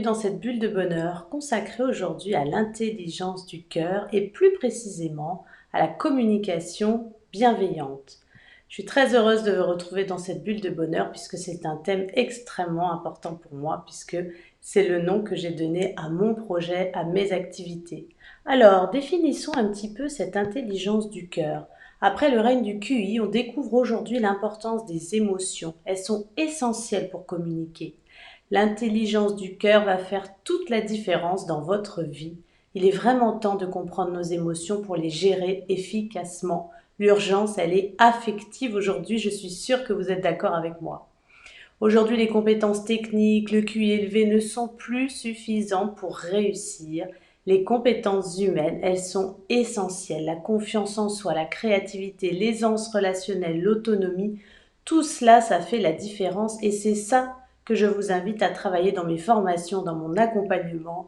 bienvenue dans cette bulle de bonheur consacrée aujourd'hui à l'intelligence du cœur et plus précisément à la communication bienveillante. Je suis très heureuse de vous retrouver dans cette bulle de bonheur puisque c'est un thème extrêmement important pour moi puisque c'est le nom que j'ai donné à mon projet, à mes activités. Alors, définissons un petit peu cette intelligence du cœur. Après le règne du QI, on découvre aujourd'hui l'importance des émotions. Elles sont essentielles pour communiquer. L'intelligence du cœur va faire toute la différence dans votre vie. Il est vraiment temps de comprendre nos émotions pour les gérer efficacement. L'urgence, elle est affective aujourd'hui, je suis sûre que vous êtes d'accord avec moi. Aujourd'hui, les compétences techniques, le QI élevé ne sont plus suffisantes pour réussir. Les compétences humaines, elles sont essentielles. La confiance en soi, la créativité, l'aisance relationnelle, l'autonomie, tout cela, ça fait la différence et c'est ça que je vous invite à travailler dans mes formations, dans mon accompagnement,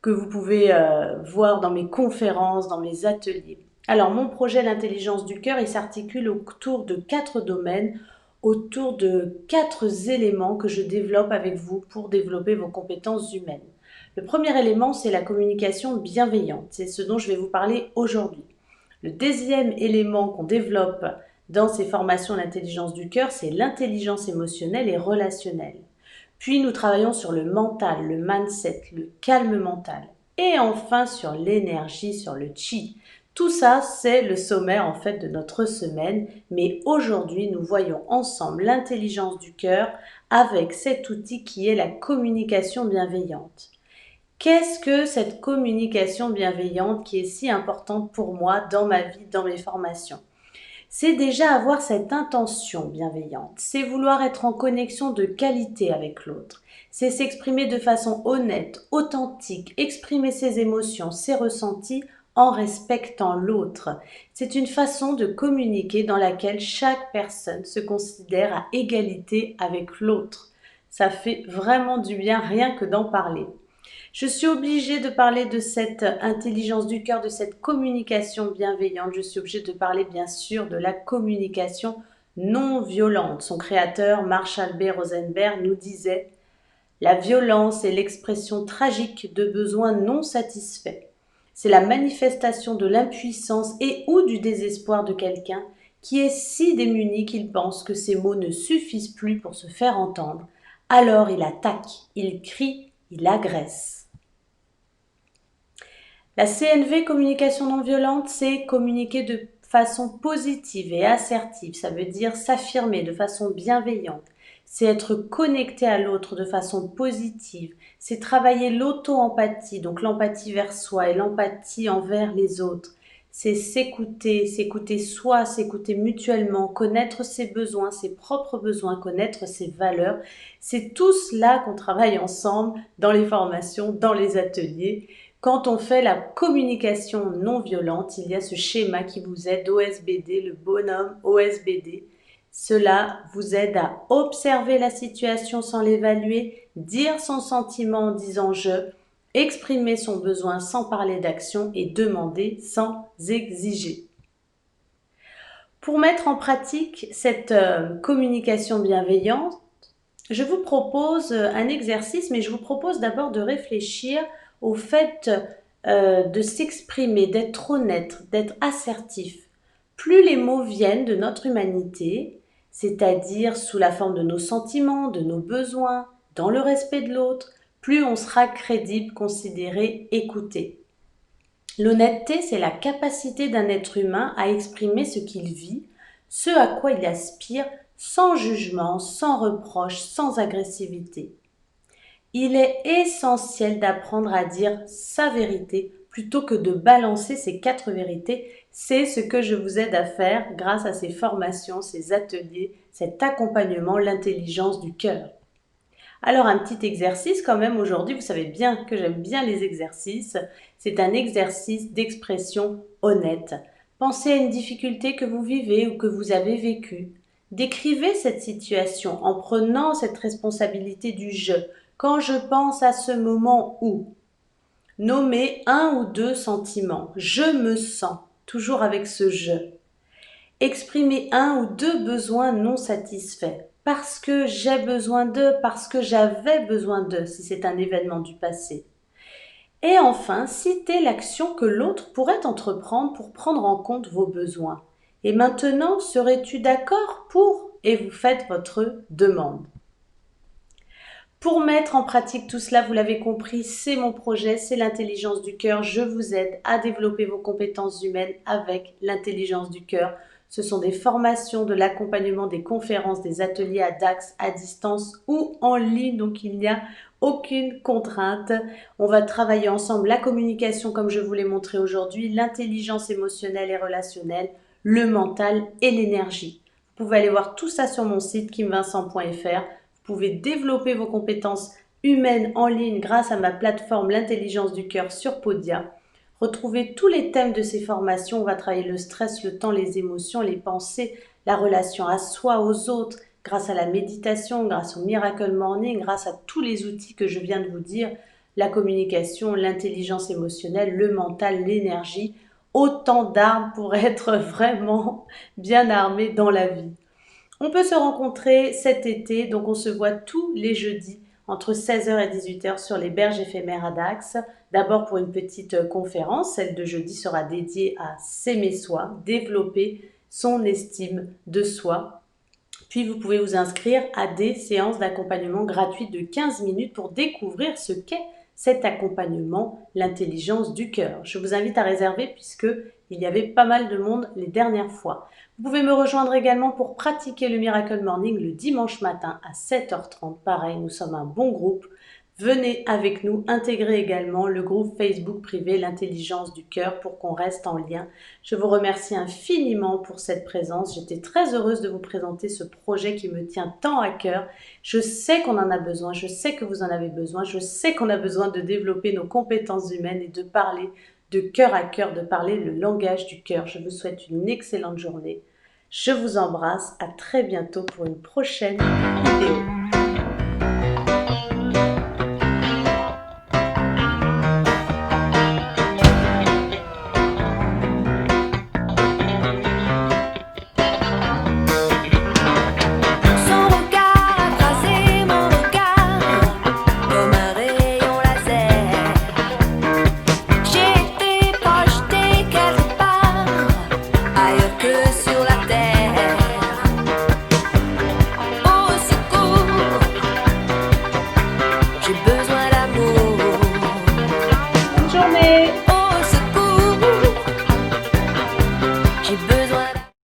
que vous pouvez voir dans mes conférences, dans mes ateliers. Alors, mon projet L'intelligence du cœur, il s'articule autour de 4 domaines, autour de 4 éléments que je développe avec vous pour développer vos compétences humaines. Le premier élément, c'est la communication bienveillante. C'est ce dont je vais vous parler aujourd'hui. Le deuxième élément qu'on développe dans ces formations d'intelligence du cœur, c'est l'intelligence émotionnelle et relationnelle. Puis nous travaillons sur le mental, le mindset, le calme mental. Et enfin sur l'énergie, sur le chi. Tout ça, c'est le sommaire en fait de notre semaine. Mais aujourd'hui, nous voyons ensemble l'intelligence du cœur avec cet outil qui est la communication bienveillante. Qu'est-ce que cette communication bienveillante qui est si importante pour moi dans ma vie, dans mes formations? C'est déjà avoir cette intention bienveillante, c'est vouloir être en connexion de qualité avec l'autre, c'est s'exprimer de façon honnête, authentique, exprimer ses émotions, ses ressentis en respectant l'autre. C'est une façon de communiquer dans laquelle chaque personne se considère à égalité avec l'autre. Ça fait vraiment du bien rien que d'en parler. Je suis obligée de parler de cette intelligence du cœur, de cette communication bienveillante. Je suis obligée de parler bien sûr de la communication non violente. Son créateur, Marshall B. Rosenberg, nous disait « La violence est l'expression tragique de besoins non satisfaits. C'est la manifestation de l'impuissance et ou du désespoir de quelqu'un qui est si démuni qu'il pense que ses mots ne suffisent plus pour se faire entendre. Alors il attaque, il crie, il agresse. » La CNV, communication non violente, c'est communiquer de façon positive et assertive. Ça veut dire s'affirmer de façon bienveillante. C'est être connecté à l'autre de façon positive. C'est travailler l'auto-empathie, donc l'empathie vers soi et l'empathie envers les autres. C'est s'écouter soi, s'écouter mutuellement, connaître ses besoins, ses propres besoins, connaître ses valeurs. C'est tout cela qu'on travaille ensemble dans les formations, dans les ateliers. Quand on fait la communication non violente, il y a ce schéma qui vous aide, OSBD, le bonhomme OSBD. Cela vous aide à observer la situation sans l'évaluer, dire son sentiment en disant « je », exprimer son besoin sans parler d'action et demander sans exiger. Pour mettre en pratique cette communication bienveillante, je vous propose un exercice, mais je vous propose d'abord de réfléchir au fait de s'exprimer, d'être honnête, d'être assertif. Plus les mots viennent de notre humanité, c'est-à-dire sous la forme de nos sentiments, de nos besoins, dans le respect de l'autre, plus on sera crédible, considéré, écouté. L'honnêteté, c'est la capacité d'un être humain à exprimer ce qu'il vit, ce à quoi il aspire, sans jugement, sans reproche, sans agressivité. Il est essentiel d'apprendre à dire sa vérité plutôt que de balancer ces 4 vérités. C'est ce que je vous aide à faire grâce à ces formations, ces ateliers, cet accompagnement, l'intelligence du cœur. Alors un petit exercice quand même aujourd'hui, vous savez bien que j'aime bien les exercices. C'est un exercice d'expression honnête. Pensez à une difficulté que vous vivez ou que vous avez vécue. Décrivez cette situation en prenant cette responsabilité du « je ». Quand je pense à ce moment où, nommez 1 ou 2 sentiments. Je me sens, toujours avec ce « je ». Exprimez 1 ou 2 besoins non satisfaits. parce que j'ai besoin d'eux, parce que j'avais besoin d'eux, si c'est un événement du passé. Et enfin, citez l'action que l'autre pourrait entreprendre pour prendre en compte vos besoins. Et maintenant, serais-tu d'accord pour? Et vous faites votre demande. Pour mettre en pratique tout cela, vous l'avez compris, c'est mon projet, c'est l'intelligence du cœur. Je vous aide à développer vos compétences humaines avec l'intelligence du cœur. Ce sont des formations, de l'accompagnement, des conférences, des ateliers à Dax, à distance ou en ligne, donc il n'y a aucune contrainte. On va travailler ensemble la communication comme je vous l'ai montré aujourd'hui, l'intelligence émotionnelle et relationnelle, le mental et l'énergie. Vous pouvez aller voir tout ça sur mon site kimvincent.fr. Vous pouvez développer vos compétences humaines en ligne grâce à ma plateforme L'intelligence du cœur sur Podia. Retrouvez tous les thèmes de ces formations. On va travailler le stress, le temps, les émotions, les pensées, la relation à soi, aux autres, grâce à la méditation, grâce au Miracle Morning, grâce à tous les outils que je viens de vous dire, la communication, l'intelligence émotionnelle, le mental, l'énergie. Autant d'armes pour être vraiment bien armé dans la vie. On peut se rencontrer cet été, donc on se voit tous les jeudis entre 16h et 18h sur les berges éphémères à Dax. D'abord pour une petite conférence, celle de jeudi sera dédiée à s'aimer soi, développer son estime de soi. Puis vous pouvez vous inscrire à des séances d'accompagnement gratuites de 15 minutes pour découvrir ce qu'est cet accompagnement, l'intelligence du cœur. Je vous invite à réserver puisque il y avait pas mal de monde les dernières fois. Vous pouvez me rejoindre également pour pratiquer le Miracle Morning le dimanche matin à 7h30. Pareil, nous sommes un bon groupe. Venez avec nous intégrer également le groupe Facebook privé L'intelligence du cœur pour qu'on reste en lien. Je vous remercie infiniment pour cette présence. J'étais très heureuse de vous présenter ce projet qui me tient tant à cœur. Je sais qu'on en a besoin, je sais que vous en avez besoin, je sais qu'on a besoin de développer nos compétences humaines et de parler de cœur à cœur, de parler le langage du cœur. Je vous souhaite une excellente journée. Je vous embrasse. À très bientôt pour une prochaine vidéo. J'ai besoin